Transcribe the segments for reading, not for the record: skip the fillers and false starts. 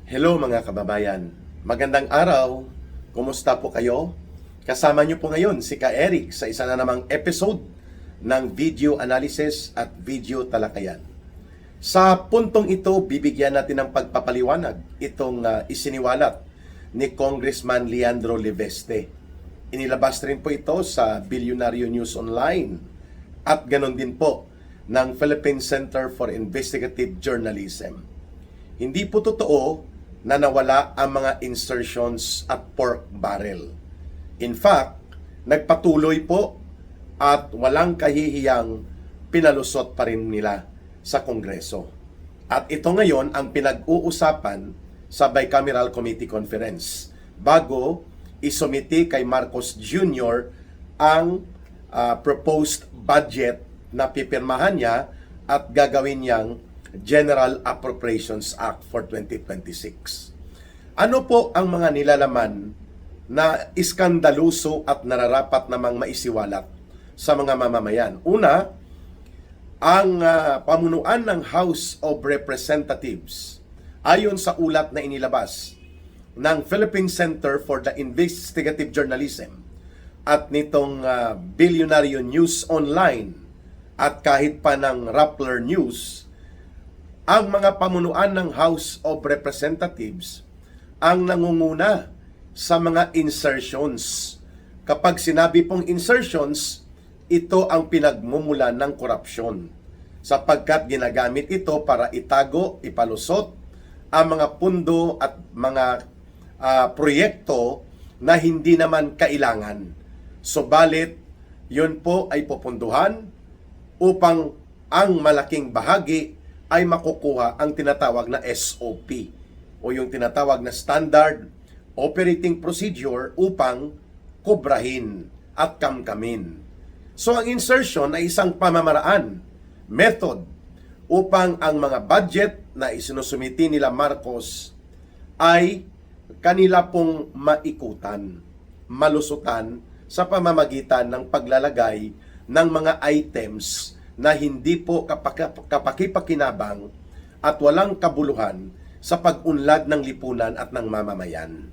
Hello mga kababayan, magandang araw, kumusta po kayo? Kasama niyo po ngayon si Ka Eric sa isa na namang episode ng video analysis at video talakayan. Sa puntong ito, bibigyan natin ng pagpapaliwanag itong isiniwalat ni Congressman Leandro Leveste. Inilabas rin po ito sa Bilyonaryo News Online at ganon din po ng Philippine Center for Investigative Journalism. Hindi po totoo na nawala ang mga insertions at pork barrel. In fact, nagpatuloy po at walang kahihiyang pinalusot pa rin nila sa Kongreso. At ito ngayon ang pinag-uusapan sa Bicameral Committee Conference bago isumiti kay Marcos Jr. ang proposed budget na pipirmahan niya at gagawin niyang General Appropriations Act for 2026. Ano po ang mga nilalaman na iskandaluso at nararapat namang maisiwalat sa mga mamamayan? Una, ang pamunuan ng House of Representatives ayon sa ulat na inilabas ng Philippine Center for the Investigative Journalism at nitong Bilyonaryo News Online at kahit pa ng Rappler News, ang mga pamunuan ng House of Representatives ang nangunguna sa mga insertions. Kapag sinabi pong insertions, ito ang pinagmumulan ng korupsyon sapagkat ginagamit ito para itago, ipalusot ang mga pundo at mga proyekto na hindi naman kailangan. Subalit, yun po ay pupunduhan upang ang malaking bahagi ay makukuha ang tinatawag na SOP o yung tinatawag na Standard Operating Procedure upang kubrahin at kamkamin. So ang insertion ay isang pamamaraan, method, upang ang mga budget na isinusumiti nila Marcos ay kanila pong maikutan, malusutan sa pamamagitan ng paglalagay ng mga items na hindi po kapakipakinabang at walang kabuluhan sa pag-unlad ng lipunan at ng mamamayan.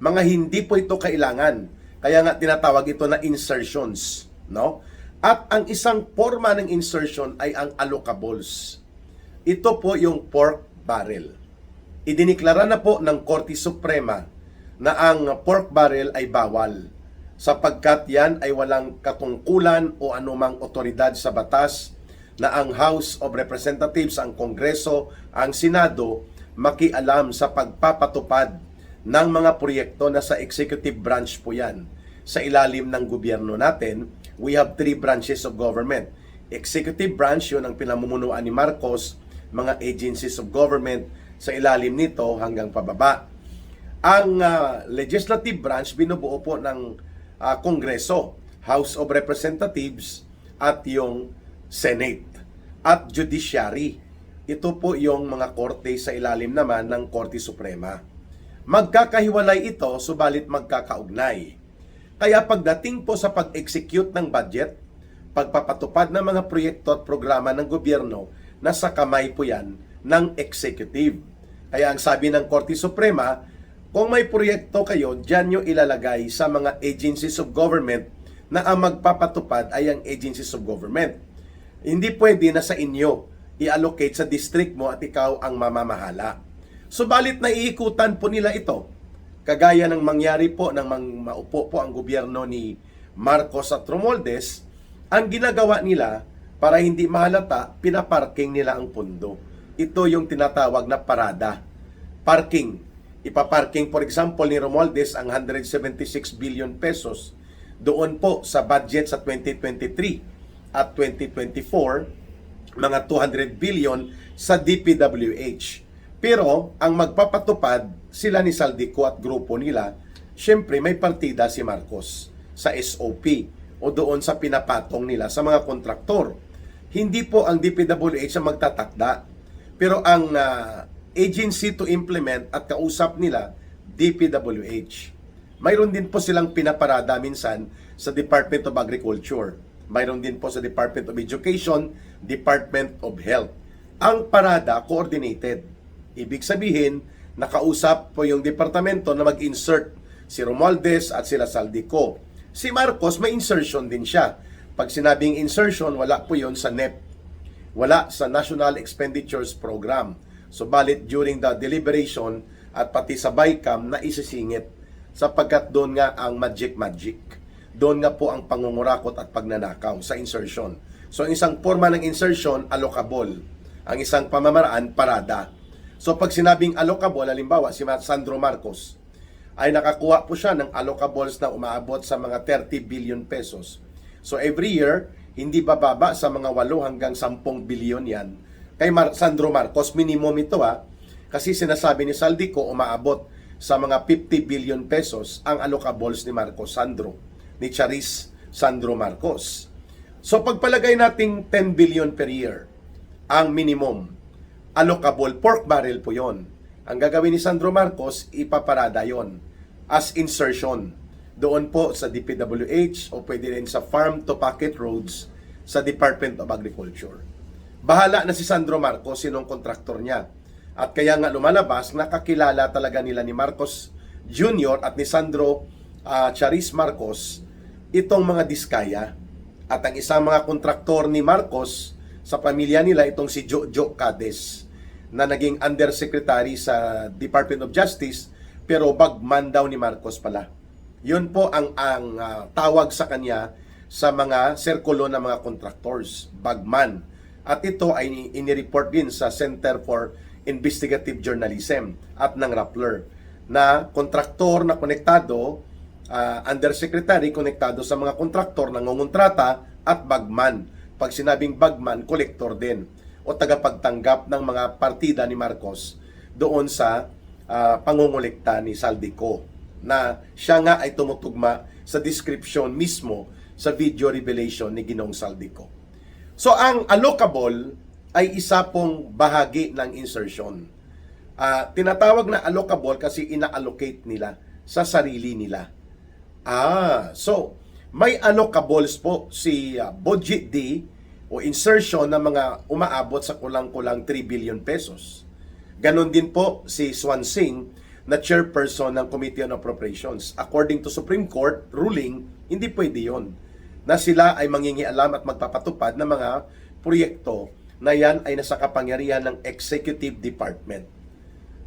Mga hindi po ito kailangan, kaya nga tinatawag ito na insertions, no? At ang isang forma ng insertion ay ang allocables. Ito po yung pork barrel. Idiniklara na po ng Korte Suprema na ang pork barrel ay bawal sapagkat yan ay walang katungkulan o anumang otoridad sa batas na ang House of Representatives, ang Kongreso, ang Senado, makialam sa pagpapatupad ng mga proyekto na sa executive branch po yan. Sa ilalim ng gobyerno natin, we have 3 branches of government. Executive branch, yun ang pinamumunuan ni Marcos, mga agencies of government, sa ilalim nito hanggang pababa. Ang legislative branch, binubuo po ng Kongreso, House of Representatives at yung Senate at Judiciary. Ito po yung mga korte sa ilalim naman ng Korte Suprema. Magkakahiwalay ito, subalit magkakaugnay. Kaya pagdating po sa pag-execute ng budget, pagpapatupad ng mga proyekto at programa ng gobyerno, nasa kamay po yan ng executive. Kaya ang sabi ng Korte Suprema, kung may proyekto kayo, dyan nyo ilalagay sa mga agencies of government na ang magpapatupad ay ang agencies of government. Hindi pwede na sa inyo i-allocate sa district mo at ikaw ang mamamahala. Subalit naiikutan po nila ito. Kagaya ng mangyari po nang maupo po ang gobyerno ni Marcos at Romualdez, ang ginagawa nila para hindi mahalata, pinaparking nila ang pundo. Ito yung tinatawag na parada. Parking. Ipaparking, for example, ni Romualdez ang 176 billion pesos doon po sa budget sa 2023 at 2024, mga 200 billion sa DPWH. Pero ang magpapatupad sila ni Saldico at grupo nila, syempre may partida si Marcos sa SOP o doon sa pinapatong nila sa mga kontraktor. Hindi po ang DPWH ang magtatakda, pero ang agency to implement at kausap nila, DPWH. Mayroon din po silang pinaparada minsan sa Department of Agriculture. Mayroon din po sa Department of Education, Department of Health. Ang parada, coordinated. Ibig sabihin, nakausap po yung departamento na mag-insert si Romualdez at sila Saldico. Si Marcos may insertion din siya. Pag sinabing insertion, wala po yon sa NEP. Wala sa National Expenditures Program. Subalit during the deliberation at pati sa BICAM na isisingit sapagkat doon nga ang magic. Doon nga po ang pangungurakot at pagnanakaw sa insertion. So ang isang forma ng insertion, allocable. Ang isang pamamaraan, parada. So pag sinabing allocable, halimbawa si Sandro Marcos, ay nakakuha po siya ng allocables na umaabot sa mga 30 billion pesos. So every year, hindi bababa sa mga 8 hanggang 10 billion yan. Kay Sandro Marcos, minimum ito kasi sinasabi ni Saldico, umaabot sa mga 50 billion pesos ang allocables ni Marcos Sandro, ni Charis Sandro Marcos. So pagpalagay nating 10 billion per year, ang minimum, allocable, pork barrel po yon. Ang gagawin ni Sandro Marcos, ipaparada yon as insertion. Doon po sa DPWH o pwede rin sa farm to pocket roads sa Department of Agriculture. Bahala na si Sandro Marcos, sinong kontraktor niya. At kaya nga lumalabas, nakakilala talaga nila ni Marcos Jr. at ni Sandro Charis Marcos itong mga diskaya. At ang isang mga kontraktor ni Marcos sa pamilya nila, itong si Jojo Cades, na naging undersecretary sa Department of Justice, pero bagman daw ni Marcos pala. Yun po ang tawag sa kanya sa mga sirkulo ng mga contractors, bagman. At ito ay inireport din sa Center for Investigative Journalism at ng Rappler, na kontraktor na konektado, undersecretary konektado sa mga kontraktor na ngongontrata, at bagman. Pag sinabing bagman, kolektor din o tagapagtanggap ng mga partida ni Marcos doon sa pangongolekta ni Saldico, na siya nga ay tumutugma sa description mismo sa video revelation ni Ginoong Saldico. So ang allocable ay isa pong bahagi ng insertion. Tinatawag na allocable kasi ina-allocate nila sa sarili nila. So may allocables po si Budget D o insertion ng mga umaabot sa kulang-kulang 3 billion pesos. Ganon din po si Swansing na chairperson ng Committee on Appropriations. According to Supreme Court ruling, hindi pwede yon na sila ay mangingialam at magpapatupad ng mga proyekto na yan ay nasa kapangyarihan ng Executive Department.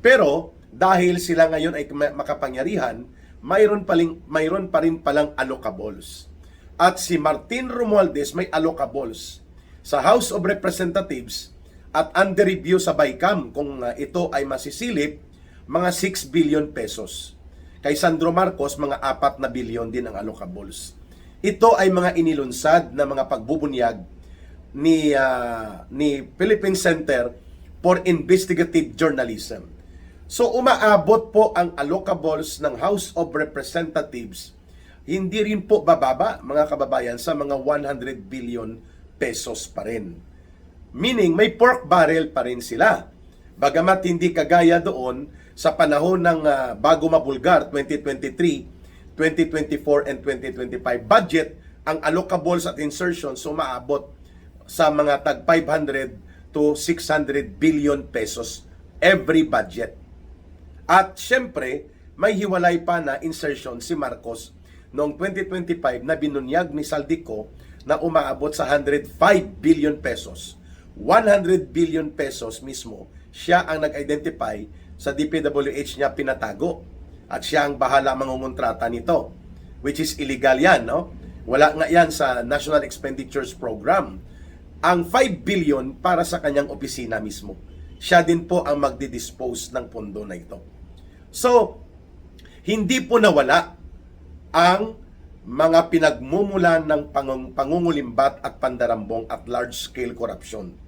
Pero dahil sila ngayon ay makapangyarihan, mayroon pa rin palang allocables. At si Martin Romualdez may allocables sa House of Representatives at under review sa BICAM kung ito ay masisilip, mga 6 billion pesos. Kay Sandro Marcos, mga 4 na billion din ang allocables. Ito ay mga inilunsad na mga pagbubunyag ni Philippine Center for Investigative Journalism. So umaabot po ang allocables ng House of Representatives, hindi rin po bababa, mga kababayan, sa mga 100 billion pesos pa rin. Meaning may pork barrel pa rin sila. Bagamat hindi kagaya doon sa panahon ng bago mabulgar 2023, 2024 and 2025 budget, ang allocables at insertions umaabot sa mga tag 500 to 600 billion pesos every budget. At syempre, may hiwalay pa na insertion si Marcos noong 2025 na binunyag ni Saldico na umaabot sa 105 billion pesos. 100 billion pesos mismo, siya ang nag-identify sa DPWH niya pinatago. At siya ang bahala mangungontrata nito, which is illegal yan, no? Wala nga yan sa National Expenditures Program. Ang 5 billion para sa kanyang opisina mismo. Siya din po ang magdi-dispose ng pondo na ito. So, hindi po nawala ang mga pinagmumulan ng pangungulimbat at pandarambong at large-scale corruption.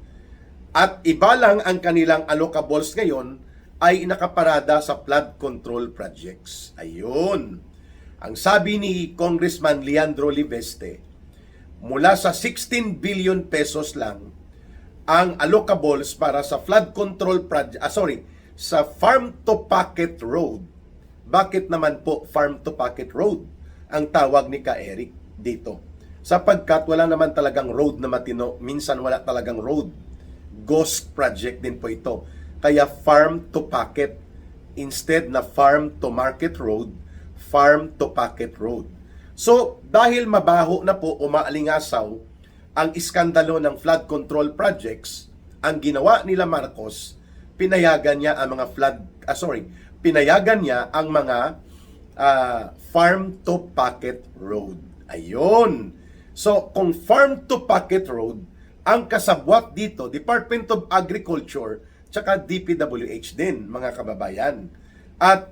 At iba lang ang kanilang allocables ngayon ay nakaparada sa flood control projects. Ayun. Ang sabi ni Congressman Leandro Liveste, mula sa 16 billion pesos lang ang allocables para sa flood control project, sa farm to pocket road. Bakit naman po farm to pocket road ang tawag ni Ka Eric dito? Sapagkat wala naman talagang road na matino, minsan wala talagang road. Ghost project din po ito. Kaya farm to pocket. Instead na farm to market road, farm to pocket road. So, dahil mabaho na po umaalingasaw ang iskandalo ng flood control projects, ang ginawa nila Marcos, pinayagan niya ang mga pinayagan niya ang mga farm to pocket road. Ayun. So, kung farm to pocket road, ang kasabwat dito, Department of Agriculture, tsaka DPWH din, mga kababayan. At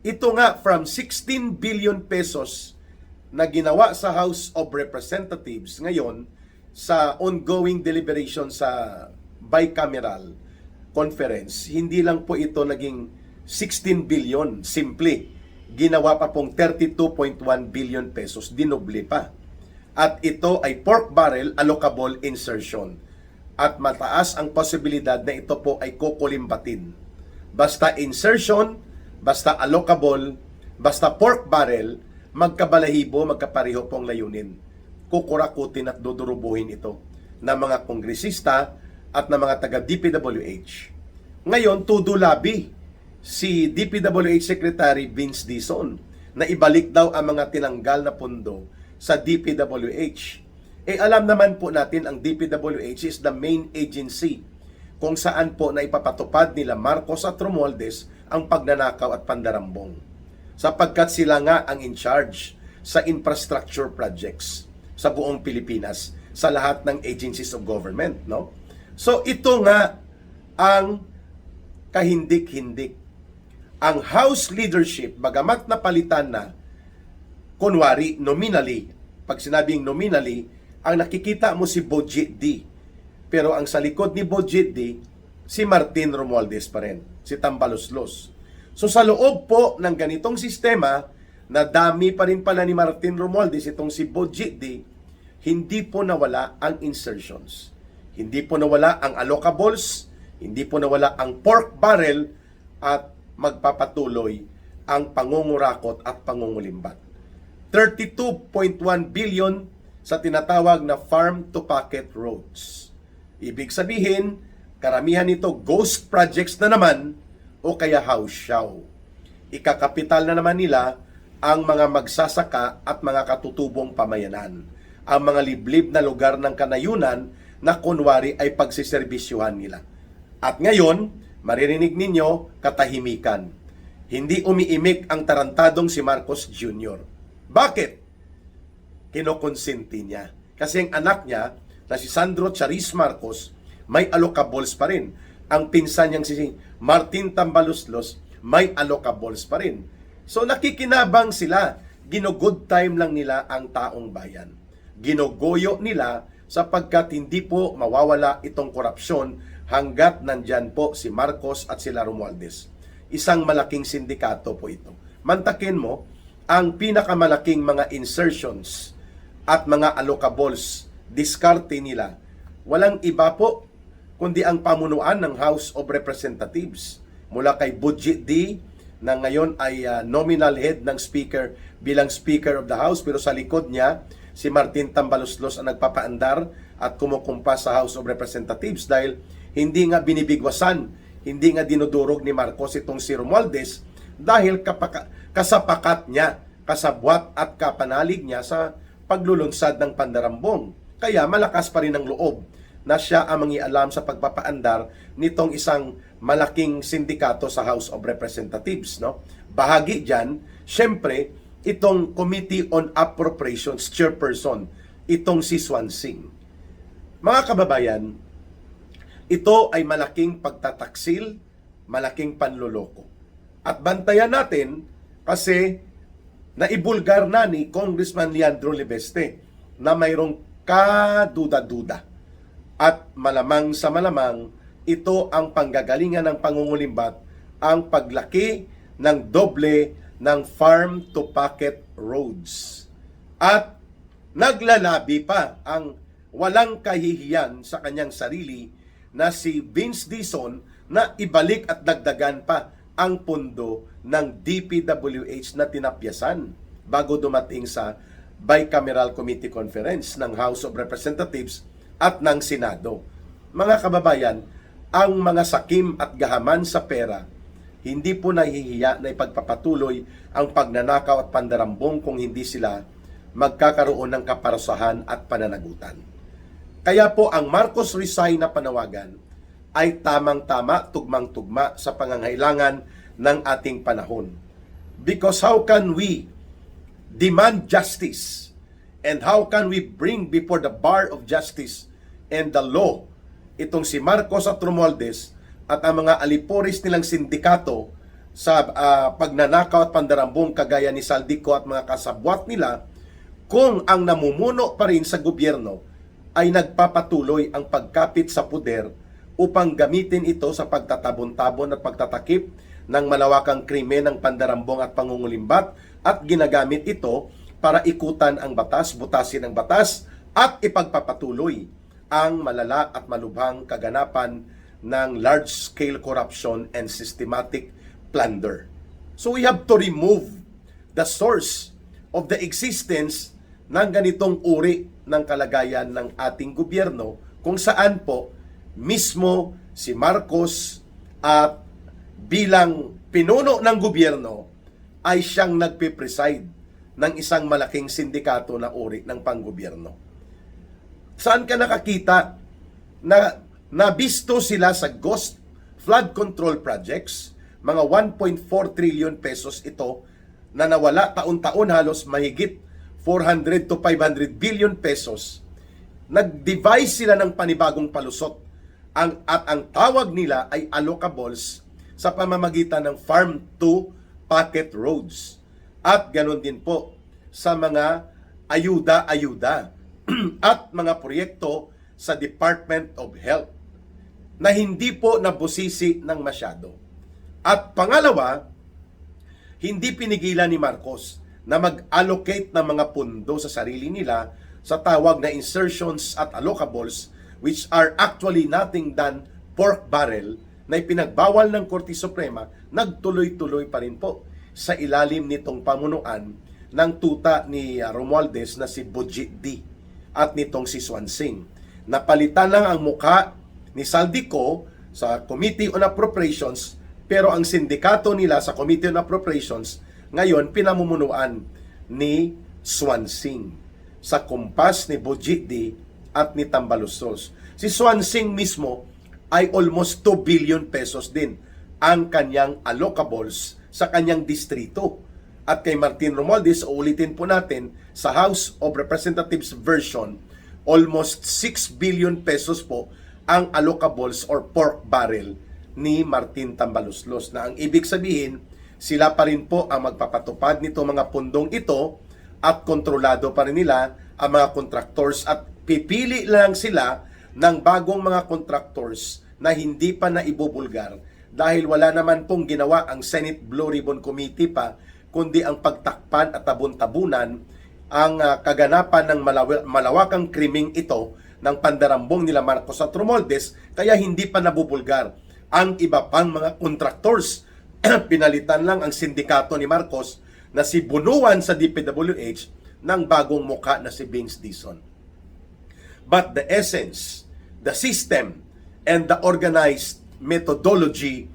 ito nga, from 16 billion pesos na ginawa sa House of Representatives ngayon sa ongoing deliberation sa bicameral conference, hindi lang po ito naging 16 billion, simple. Ginawa pa pong 32.1 billion pesos, dinoble pa. At ito ay pork barrel allocable insertion. At mataas ang posibilidad na ito po ay kukulimbatin. Basta insertion, basta allocable, basta pork barrel, magkabalahibo, magkapareho pong layunin. Kukurakutin at dudurubuhin ito ng mga kongresista at ng mga taga-DPWH. Ngayon, tudulabi si DPWH Secretary Vince Dizon na ibalik daw ang mga tinanggal na pondo sa DPWH. Alam naman po natin ang DPWH is the main agency kung saan po na ipapatupad nila Marcos at Romualdez ang pagnanakaw at pandarambong. Sapagkat sila nga ang in charge sa infrastructure projects sa buong Pilipinas, sa lahat ng agencies of government, no? So ito nga ang kahindik-hindik. Ang House leadership, bagamat napalitan na, kunwari, nominally, pag sinabing nominally, ang nakikita mo si Budget D. Pero ang sa likod ni Budget D, si Martin Romualdez pa rin, si Tambaloslos. So sa loob po ng ganitong sistema, na dami pa rin pala ni Martin Romualdez, itong si Budget D, hindi po nawala ang insertions. Hindi po nawala ang allocables, hindi po nawala ang pork barrel, at magpapatuloy ang pangungurakot at pangungulimbat. 32.1 billion sa tinatawag na farm to pocket roads. Ibig sabihin, karamihan nito ghost projects na naman o kaya house show. Ikakapital na naman nila ang mga magsasaka at mga katutubong pamayanan. Ang mga liblib na lugar ng kanayunan na kunwari ay pagsiserbisyuhan nila. At ngayon, maririnig ninyo katahimikan. Hindi umiimik ang tarantadong si Marcos Jr. Bakit? Kinokonsinti niya. Kasi ang anak niya, na si Sandro Charis Marcos, may allocables pa rin. Ang pinsan niyang si Martin Tambaloslos, may allocables pa rin. So nakikinabang sila. Gino-good time lang nila ang taong bayan. Ginogoyo nila sapagkat hindi po mawawala itong korupsyon hanggat nandyan po si Marcos at sila Romualdez. Isang malaking sindikato po ito. Mantakin mo, ang pinakamalaking mga insertions at mga allocables, diskarte nila, walang iba po kundi ang pamunuan ng House of Representatives. Mula kay Budget D, na ngayon ay nominal head ng speaker bilang Speaker of the House, pero sa likod niya, si Martin Tambaloslos ang nagpapaandar at kumukumpas sa House of Representatives dahil hindi nga binibigwasan, hindi nga dinudurog ni Marcos itong si Romualdez dahil kasapakat niya, kasabwat at kapanalig niya sa paglulunsad ng pandarambong. Kaya malakas pa rin ang loob na siya ang mangialam sa pagpapaandar nitong isang malaking sindikato sa House of Representatives, no? Bahagi diyan, syempre, itong Committee on Appropriations chairperson, itong si Swansing. Mga kababayan, ito ay malaking pagtataksil, malaking panloloko. At bantayan natin kasi naibulgar na ni Congressman Leandro Libeste na mayroong kaduda-duda. At malamang sa malamang, ito ang panggagalingan ng pangungulimbat, ang paglaki ng doble ng farm to pocket roads. At naglalabi pa ang walang kahihiyan sa kanyang sarili na si Vince Dizon na ibalik at dagdagan pa ang pondo ng DPWH na tinapyasan bago dumating sa Bicameral Committee Conference ng House of Representatives at ng Senado. Mga kababayan, ang mga sakim at gahaman sa pera, hindi po nahihiya na ipagpapatuloy ang pagnanakaw at pandarambong kung hindi sila magkakaroon ng kaparusahan at pananagutan. Kaya po ang Marcos resign na panawagan ay tamang-tama, tugmang-tugma sa pangangailangan ng ating panahon. Because how can we demand justice and how can we bring before the bar of justice and the law itong si Marcos at Romualdez at ang mga aliporis nilang sindikato sa pagnanakaw at pandarambong kagaya ni Saldico at mga kasabwat nila, kung ang namumuno pa rin sa gobyerno ay nagpapatuloy ang pagkapit sa puder upang gamitin ito sa pagtatabon-tabon at pagtatakip ng malawakang krimen ng pandarambong at pangungulimbat, at ginagamit ito para ikutan ang batas, butasin ang batas at ipagpapatuloy ang malala at malubhang kaganapan ng large-scale corruption and systematic plunder. So we have to remove the source of the existence ng ganitong uri ng kalagayan ng ating gobyerno, kung saan po mismo si Marcos at bilang pinuno ng gobyerno ay siyang nagpipreside ng isang malaking sindikato na uri ng panggobyerno. Saan ka nakakita na nabisto sila sa ghost flood control projects? Mga 1.4 trillion pesos ito na nawala taon-taon, halos mahigit 400 to 500 billion pesos. Nag-devise sila ng panibagong palusot at ang tawag nila ay allocables sa pamamagitan ng farm to pocket roads. At ganoon din po sa mga ayuda-ayuda at mga proyekto sa Department of Health na hindi po nabusisi ng masyado. At pangalawa, hindi pinigilan ni Marcos na mag-allocate ng mga pundo sa sarili nila sa tawag na insertions at allocables, which are actually nothing than pork barrel na ipinagbawal ng Korte Suprema. Nagtuloy-tuloy pa rin po sa ilalim nitong pamunuan ng tuta ni Romualdez na si Budget D at nitong si Swansing. Napalitan lang ang muka ni Saldico sa Committee on Appropriations, pero ang sindikato nila sa Committee on Appropriations ngayon pinamumunuan ni Swansing sa kumpas ni Budget D at ni Tambaluslos. Si Swansing mismo ay almost 2 billion pesos din ang kanyang allocables sa kanyang distrito. At kay Martin Romualdez, uulitin po natin, sa House of Representatives version, almost 6 billion pesos po ang allocables or pork barrel ni Martin Tambaluslos, na ang ibig sabihin, sila pa rin po ang magpapatupad nito mga pundong ito at kontrolado pa rin nila ang mga contractors at pipili lang sila ng bagong mga contractors na hindi pa naibubulgar dahil wala naman pong ginawa ang Senate Blue Ribbon Committee pa, kundi ang pagtakpan at tabun-tabunan ang kaganapan ng malawakang krimeng ito ng pandarambong nila Marcos at Romualdez, kaya hindi pa nabubulgar ang iba pang mga contractors. Pinalitan lang ang sindikato ni Marcos na si Bunuan sa DPWH ng bagong muka na si Vince Dizon. But the essence, the system, and the organized methodology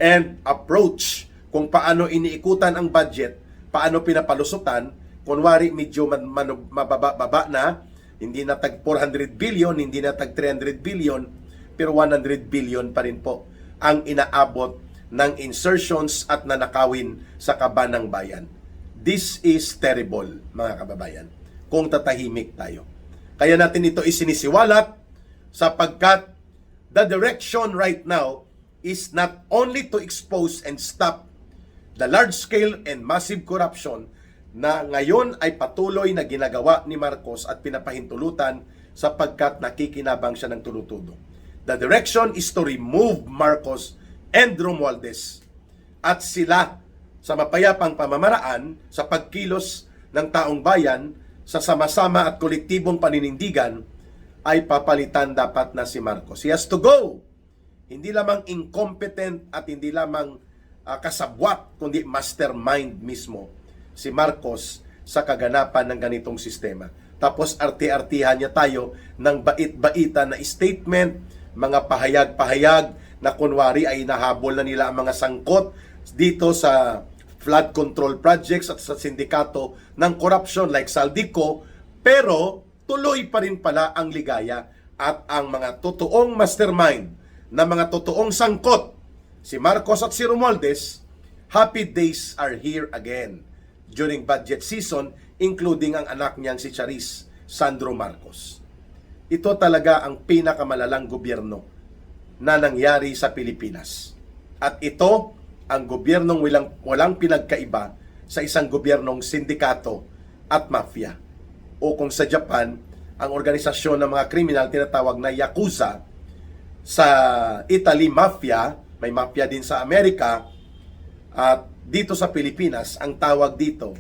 and approach kung paano iniikutan ang budget, paano pinapalusutan, kunwari medyo mababa na, hindi na tag 400 billion, hindi na tag 300 billion, pero 100 billion pa rin po ang inaabot ng insertions at nanakawin sa kaban ng bayan. This is terrible, mga kababayan, kung tatahimik tayo. Kaya natin ito isinisiwalat sapagkat the direction right now is not only to expose and stop the large-scale and massive corruption na ngayon ay patuloy na ginagawa ni Marcos at pinapahintulutan sapagkat nakikinabang siya ng tulutudo. The direction is to remove Marcos and Romualdez at sila sa mapayapang pamamaraan sa pagkilos ng taong bayan sa sama-sama at kolektibong paninindigan ay papalitan dapat na si Marcos. He has to go. Hindi lamang incompetent at hindi lamang kasabwat, kundi mastermind mismo si Marcos sa kaganapan ng ganitong sistema. Tapos arte-artihan niya tayo ng bait-baitan na statement, mga pahayag-pahayag na kunwari ay nahabol na nila ang mga sangkot dito sa flood control projects at sa sindikato ng corruption like Saldico, pero tuloy pa rin pala ang ligaya at ang mga totoong mastermind na mga totoong sangkot, si Marcos at si Romualdez, happy days are here again during budget season, including ang anak niyang si Charis Sandro Marcos. Ito talaga ang pinakamalalang gobyerno na nangyari sa Pilipinas. At ito ang gobyernong walang pinagkaiba sa isang gobyernong sindikato at mafia. O kung sa Japan, ang organisasyon ng mga kriminal tinatawag na Yakuza, sa Italy mafia, may mafia din sa Amerika, at dito sa Pilipinas, ang tawag dito,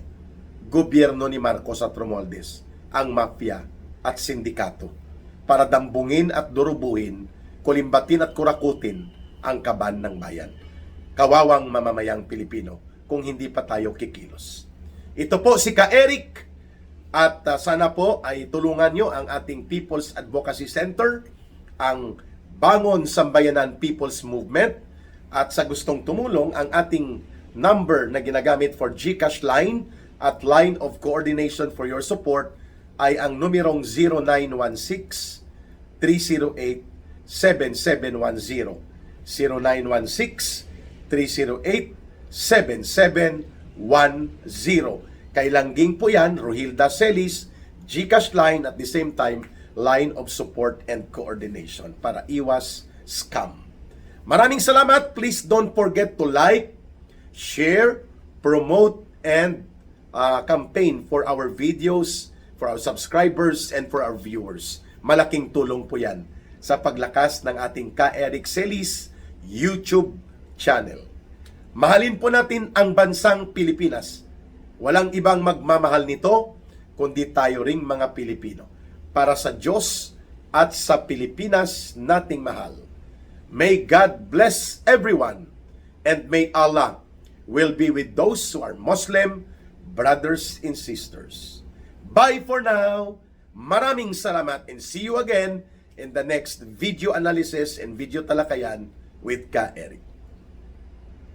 gobyerno ni Marcos at Romualdez, ang mafia at sindikato, para dambungin at durubuhin, kulimbatin at kurakutin ang kaban ng bayan. Kawawang mamamayang Pilipino kung hindi pa tayo kikilos. Ito po si Ka Eric, at sana po ay tulungan nyo ang ating People's Advocacy Center, ang Bangon Sambayanan People's Movement, at sa gustong tumulong, ang ating number na ginagamit for GCash line at line of coordination for your support ay ang numerong 0916-308-7710. 0916-308-7710. Kay Langging po yan, Rohilda Celis, GCash line at the same time, line of support and coordination para iwas scam. Maraming salamat. Please don't forget to like, share, promote, and campaign for our videos, for our subscribers, and for our viewers. Malaking tulong po yan sa paglakas ng ating Ka Eric Celis YouTube channel. Mahalin po natin ang bansang Pilipinas. Walang ibang magmamahal nito, kundi tayo ring mga Pilipino. Para sa Diyos at sa Pilipinas nating mahal. May God bless everyone, and may Allah will be with those who are Muslim brothers and sisters. Bye for now. Maraming salamat, and see you again in the next video analysis and video talakayan with Ka Eric.